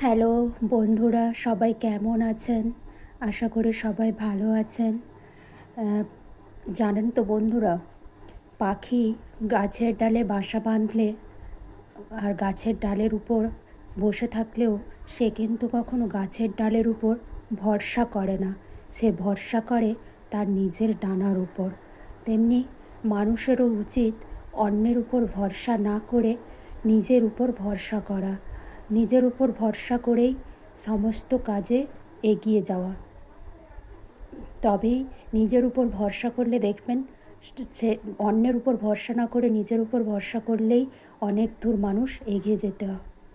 Hello বন্ধুরা, সবাই কেমন আছেন? আশা করি সবাই ভালো আছেন। জানেন তো বন্ধুরা, পাখি গাছের ডালে বাসা বাঁধলে আর গাছের ডালের উপর বসে থাকলেও সে কিন্তু কখনো গাছের ডালের উপর ভরসা করে না। সে ভরসা করে তার নিজের ডানার উপর। তেমনি মানুষেরও উচিত অন্যের উপর ভরসা না করে নিজের উপর ভরসা করা। নিজের উপর ভরসা করেই সমস্ত কাজে এগিয়ে যাওয়া। তবেই নিজের উপর ভরসা করলে দেখবেন, সে অন্যের উপর ভরসা না করে নিজের উপর ভরসা করলেই অনেক দূর মানুষ এগিয়ে যেতে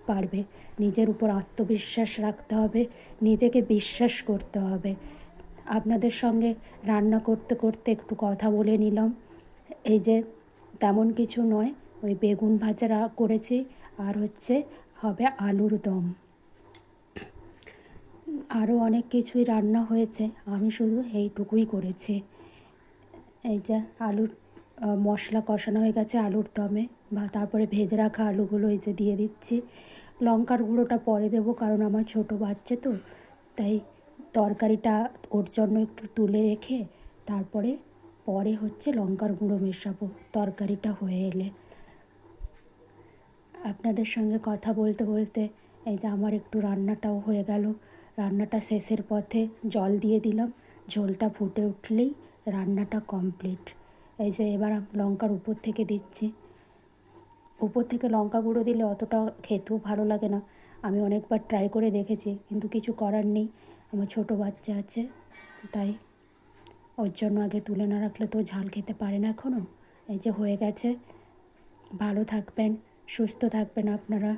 পারবে। নিজের উপর আত্মবিশ্বাস রাখতে হবে, নিজেকে বিশ্বাস করতে হবে। আপনাদের সঙ্গে রান্না করতে করতে একটু কথা বলে নিলাম। এই যে তেমন কিছু নয়, ওই বেগুন ভাজা করেছি, আর হবে আলুর দম। আরও অনেক কিছুই রান্না হয়েছে, আমি শুধু এইটুকুই করেছি। এই যে আলুর মশলা কষানো হয়ে গেছে আলুর দমে, বা তারপরে ভেজে রাখা আলুগুলো এই যে দিয়ে দিচ্ছি। লঙ্কার গুঁড়োটা পরে দেবো, কারণ আমার ছোটো বাচ্চা তো, তাই তরকারিটা ওর জন্য একটু তুলে রেখে তারপরে পরে লঙ্কার গুঁড়ো মেশাবো তরকারিটা হয়ে এলে। আপনাদের সঙ্গে কথা বলতে বলতে এই যে আমার একটু রান্নাটাও হয়ে গেল। রান্নাটা শেষের পথে জল দিয়ে দিলাম, ঝোলটা ফুটে উঠলেই রান্নাটা কমপ্লিট। এই যে এবার লঙ্কার উপর থেকে দিচ্ছি। উপর থেকে লঙ্কা গুঁড়ো দিলে অতটা খেতেও ভালো লাগে না। আমি অনেকবার ট্রাই করে দেখেছি, কিন্তু কিছু করার নেই, আমার ছোটো বাচ্চা আছে, তাই ওর জন্য আগে তুলে না রাখলে তো ঝাল খেতে পারে না এখনও। এই যে হয়ে গেছে। ভালো থাকবেন, সুস্থ থাকবেন আপনারা।